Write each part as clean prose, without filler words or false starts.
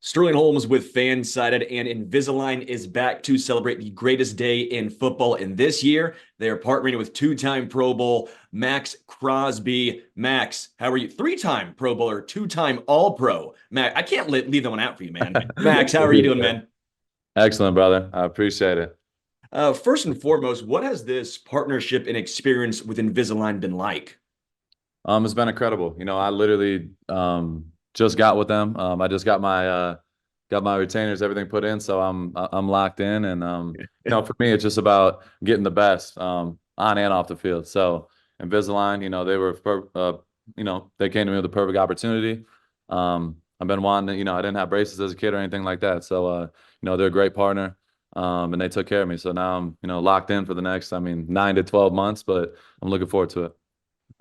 Sterling Holmes with Fansided, and Invisalign is back to celebrate the greatest day in football. And this year, they are partnering with two-time Pro Bowl Maxx Crosby. Max, how are you? Three-time Pro Bowler, two-time All-Pro. Max, I can't leave that one out for you, man. Max, how are you doing, man? Excellent, brother. I appreciate it. First and foremost, what has this partnership and experience with Invisalign been like? It's been incredible. I literally just got with them. I just got my retainers, everything put in, so I'm locked in. And for me, it's just about getting the best on and off the field. So Invisalign, they came to me with the perfect opportunity. I've been wanting to, I didn't have braces as a kid or anything like that. So they're a great partner. And they took care of me. So now I'm, locked in for the next, 9 to 12 months, but I'm looking forward to it.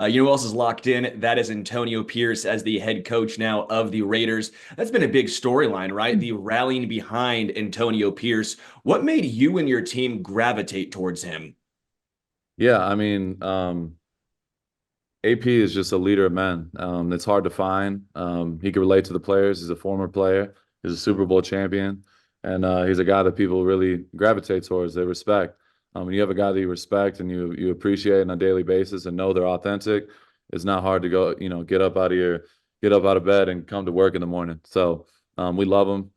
You know who else is locked in? That is Antonio Pierce as the head coach now of the Raiders. That's been a big storyline, right? The rallying behind Antonio Pierce. What made you and your team gravitate towards him? Yeah, AP is just a leader of men. It's hard to find. He can relate to the players. He's a former player. He's a Super Bowl champion, and he's a guy that people really gravitate towards. They respect. When you have a guy that you respect and you appreciate on a daily basis and know they're authentic, it's not hard to go. Get up out of bed and come to work in the morning. So we love him.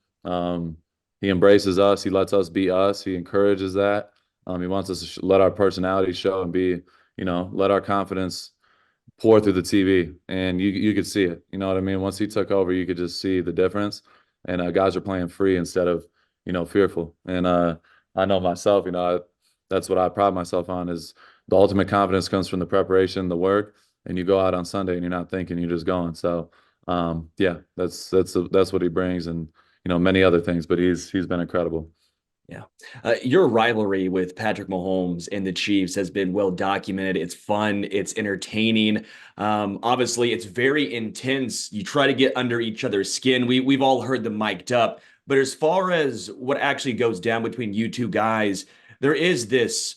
He embraces us. He lets us be us. He encourages that. He wants us to let our personality show and be, let our confidence pour through the TV, and you could see it. You know what I mean? Once he took over, you could just see the difference. And guys are playing free instead of fearful. And I know myself. That's what I pride myself on is the ultimate confidence comes from the preparation, the work, and you go out on Sunday and you're not thinking, you're just going. So yeah, that's what he brings, and many other things. But he's been incredible. Yeah. Your rivalry with Patrick Mahomes and the Chiefs has been well documented. It's fun, it's entertaining. Obviously, it's very intense. You try to get under each other's skin. We've all heard them mic'd up. But as far as what actually goes down between you two guys, there is this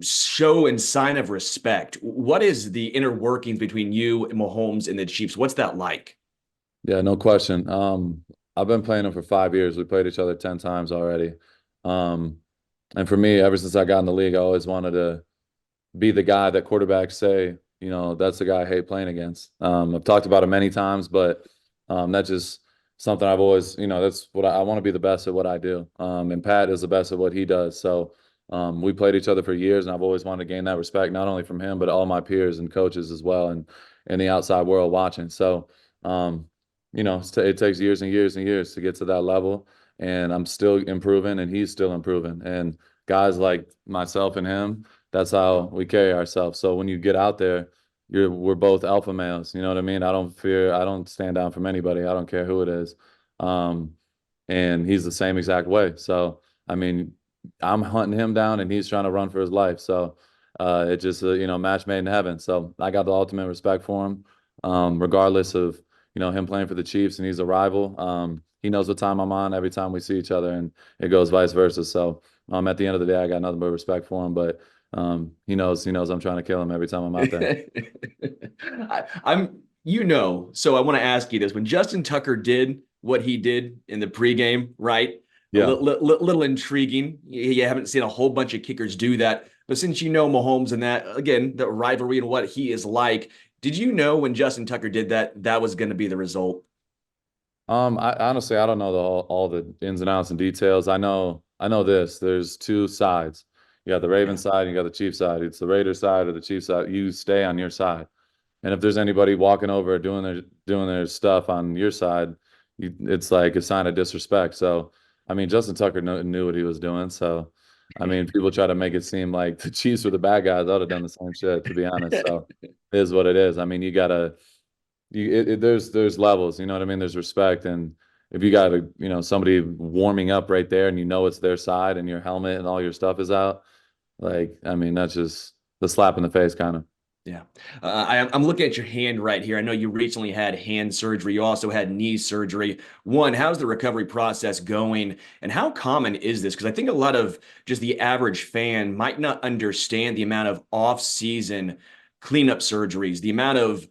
show and sign of respect. What is the inner workings between you and Mahomes and the Chiefs? What's that like? Yeah, no question. I've been playing him for 5 years. We played each other 10 times already. Um, and for me, ever since I got in the league, I always wanted to be the guy that quarterbacks say, that's the guy I hate playing against. I've talked about it many times, but that's just something I've always, that's what I want to be the best at what I do. And Pat is the best at what he does. So we played each other for years, and I've always wanted to gain that respect, not only from him, but all my peers and coaches as well, and in the outside world watching. So, it takes years and years and years to get to that level, and I'm still improving, and he's still improving. And guys like myself and him, that's how we carry ourselves. So when you get out there, we're both alpha males. You know what I mean? I don't stand down from anybody. I don't care who it is. Um, and he's the same exact way. So I mean, I'm hunting him down, and he's trying to run for his life. So it just match made in heaven. So I got the ultimate respect for him, regardless of him playing for the Chiefs, and he's a rival. He knows what time I'm on every time we see each other, and it goes vice versa. So at the end of the day, I got nothing but respect for him. But he knows I'm trying to kill him every time I'm out there. So I want to ask you this. When Justin Tucker did what he did in the pregame, right? A Yeah. little intriguing. You haven't seen a whole bunch of kickers do that. But since you know Mahomes and that, again, the rivalry and what he is like, did you know when Justin Tucker did that, that was going to be the result? I honestly I don't know all the ins and outs and details. I know this. There's two sides. You got the Yeah. Ravens side, and you got the Chiefs side. It's the Raiders side or the Chiefs side. You stay on your side. And if there's anybody walking over doing their stuff on your side, it's like a sign of disrespect. So, Justin Tucker knew what he was doing. So, people try to make it seem like the Chiefs were the bad guys. I would have done the same shit, to be honest. So, it is what it is. You gotta there's levels. You know what I mean? There's respect, and if you got somebody warming up right there, and it's their side, and your helmet and all your stuff is out, like that's just the slap in the face, kind of. Yeah. I'm looking at your hand right here. I know you recently had hand surgery. You also had knee surgery. One, how's the recovery process going? And how common is this? Because I think a lot of just the average fan might not understand the amount of off-season cleanup surgeries, the amount of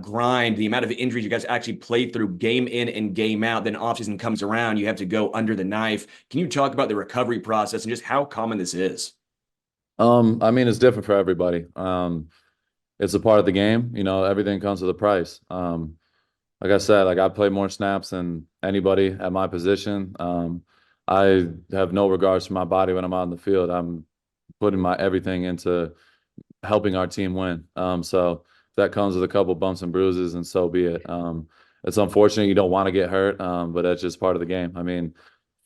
grind, the amount of injuries you guys actually play through game in and game out, then offseason comes around, you have to go under the knife. Can you talk about the recovery process and just how common this is? I mean, it's different for everybody. It's a part of the game. You know, everything comes with a price. Like I said, like I play more snaps than anybody at my position. I have no regards for my body when I'm out in the field. I'm putting my everything into helping our team win. So that comes with a couple bumps and bruises, and so be it. It's unfortunate you don't want to get hurt, but that's just part of the game. I mean,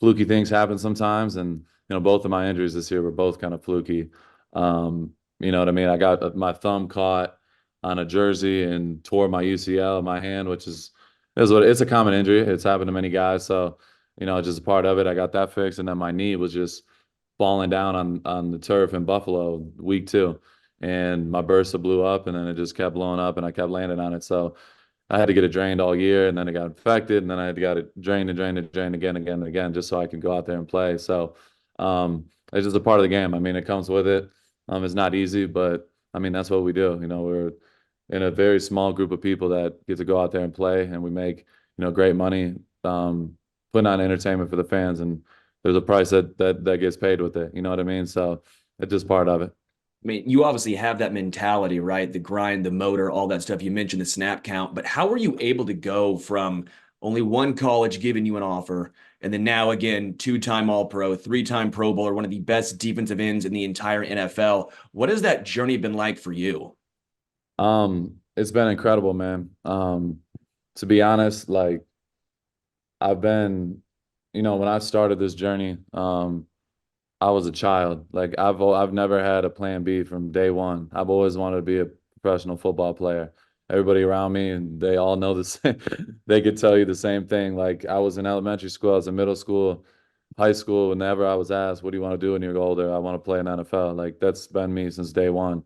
fluky things happen sometimes, and both of my injuries this year were both kind of fluky. You know what I mean? I got my thumb caught on a jersey and tore my UCL in my hand, which is what it's a common injury. It's happened to many guys, so just a part of it. I got that fixed, and then my knee was just falling down on the turf in Buffalo week 2, and my bursa blew up, and then it just kept blowing up, and I kept landing on it. So I had to get it drained all year, and then it got infected, and then I had to get it drained and drained and drained again, again and again, just so I could go out there and play. So it's just a part of the game. I mean, it comes with it. It's not easy, but I mean, that's what we do. We're in a very small group of people that get to go out there and play, and we make, great money, putting on entertainment for the fans. And there's a price that gets paid with it. You know what I mean? So it's just part of it. I mean, you obviously have that mentality, right? The grind, the motor, all that stuff. You mentioned the snap count, but how were you able to go from only one college giving you an offer, and then now again, two-time All-Pro, three-time Pro Bowler, one of the best defensive ends in the entire NFL? What has that journey been like for you? It's been incredible, man. To be honest, like I've been, when I started this journey, I was a child. Like I've never had a plan B from day one. I've always wanted to be a professional football player. Everybody around me, and they all know the same. They could tell you the same thing. Like I was in elementary school, I was in middle school, high school. Whenever I was asked, "What do you want to do when you're older?" I want to play in NFL. Like that's been me since day one.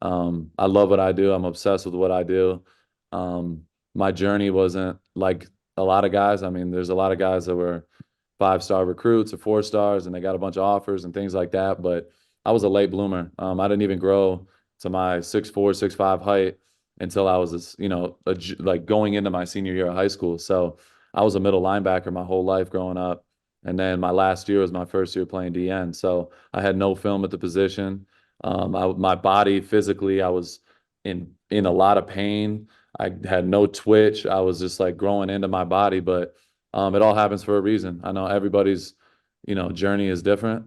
I love what I do. I'm obsessed with what I do. My journey wasn't like a lot of guys. I mean, there's a lot of guys that were 5-star recruits or 4 stars, and they got a bunch of offers and things like that. But I was a late bloomer. I didn't even grow to my 6'4", 6'5" height until I was, like going into my senior year of high school. So I was a middle linebacker my whole life growing up. And then my last year was my first year playing DN. So I had no film at the position. My body physically, I was in a lot of pain. I had no twitch. I was just like growing into my body, but it all happens for a reason. I know everybody's, journey is different.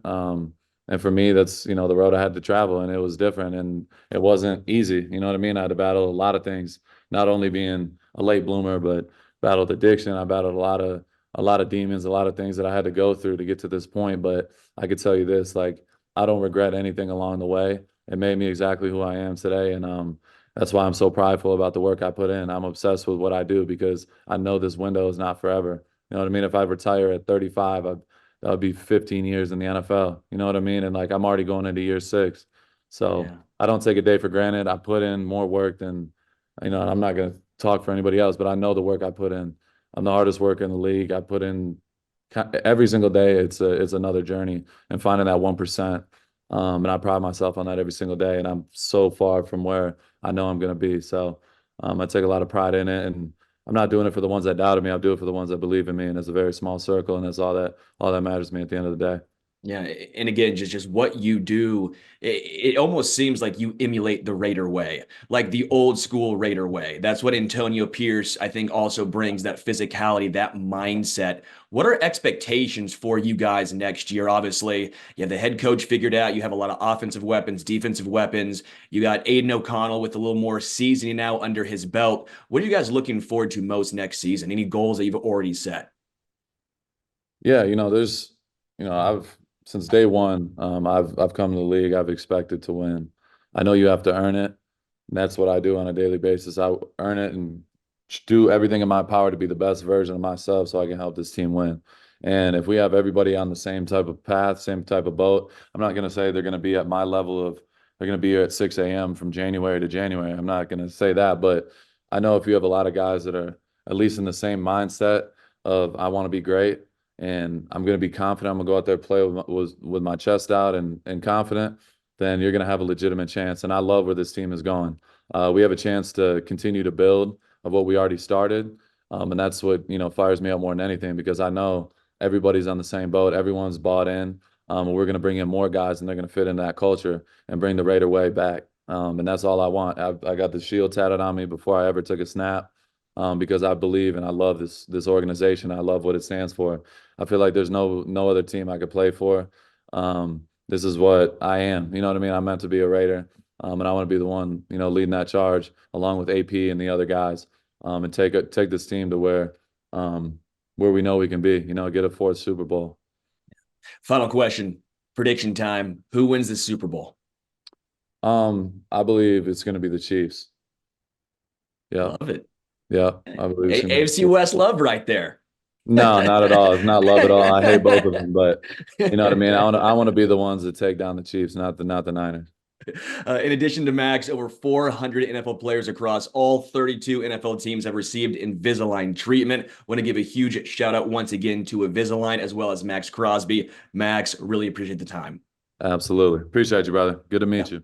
And for me, that's, the road I had to travel, and it was different, and it wasn't easy. You know what I mean? I had to battle a lot of things, not only being a late bloomer, but battled addiction. I battled a lot of demons, a lot of things that I had to go through to get to this point. But I could tell you this, like, I don't regret anything along the way. It made me exactly who I am today. And that's why I'm so prideful about the work I put in. I'm obsessed with what I do because I know this window is not forever. You know what I mean? If I retire at 35, that would be 15 years in the NFL. You know what I mean? And like I'm already going into year 6. So Yeah. I don't take a day for granted. I put in more work than, I'm not going to talk for anybody else, but I know the work I put in. I'm the hardest worker in the league. I put in every single day. It's another journey and finding that 1%. And I pride myself on that every single day. And I'm so far from where I know I'm going to be. So I take a lot of pride in it. And I'm not doing it for the ones that doubted me. I'll do it for the ones that believe in me. And it's a very small circle. And that's all that matters to me at the end of the day. Yeah, and again, just what you do, it almost seems like you emulate the Raider way, like the old school Raider way. That's what Antonio Pierce, I think, also brings, that physicality, that mindset. What are expectations for you guys next year? Obviously, you have the head coach figured out. You have a lot of offensive weapons, defensive weapons. You got Aiden O'Connell with a little more seasoning now under his belt. What are you guys looking forward to most next season? Any goals that you've already set? Yeah, there's, I've since day one, I've come to the league. I've expected to win. I know you have to earn it, and that's what I do on a daily basis. I earn it and do everything in my power to be the best version of myself, so I can help this team win. And if we have everybody on the same type of path, same type of boat, I'm not going to say they're going to be at my level of they're going to be here at 6 a.m. from January to January. I'm not going to say that, but I know if you have a lot of guys that are at least in the same mindset of I want to be great and I'm going to be confident. I'm going to go out there play with my chest out and confident. Then you're going to have a legitimate chance. And I love where this team is going. We have a chance to continue to build of what we already started. And that's what, fires me up more than anything, because I know everybody's on the same boat. Everyone's bought in. And we're going to bring in more guys, and they're going to fit in that culture and bring the Raider way back. And that's all I want. I got the shield tatted on me before I ever took a snap, because I believe and I love this organization. I love what it stands for. I feel like there's no other team I could play for. This is what I am. You know what I mean? I'm meant to be a Raider, and I want to be the one, leading that charge along with AP and the other guys, and take this team to where we know we can be. Get a fourth Super Bowl. Final question, prediction time. Who wins the Super Bowl? I believe it's going to be the Chiefs. Yeah. Love it. Yeah. I believe it's AFC West love right there. No, not at all. It's not love at all. I hate both of them, but you know what I mean? I want to be the ones that take down the Chiefs, not the Niners. In addition to Max, over 400 NFL players across all 32 NFL teams have received Invisalign treatment. Want to give a huge shout out once again to Invisalign, as well as Maxx Crosby. Max, really appreciate the time. Absolutely. Appreciate you, brother. Good to meet you.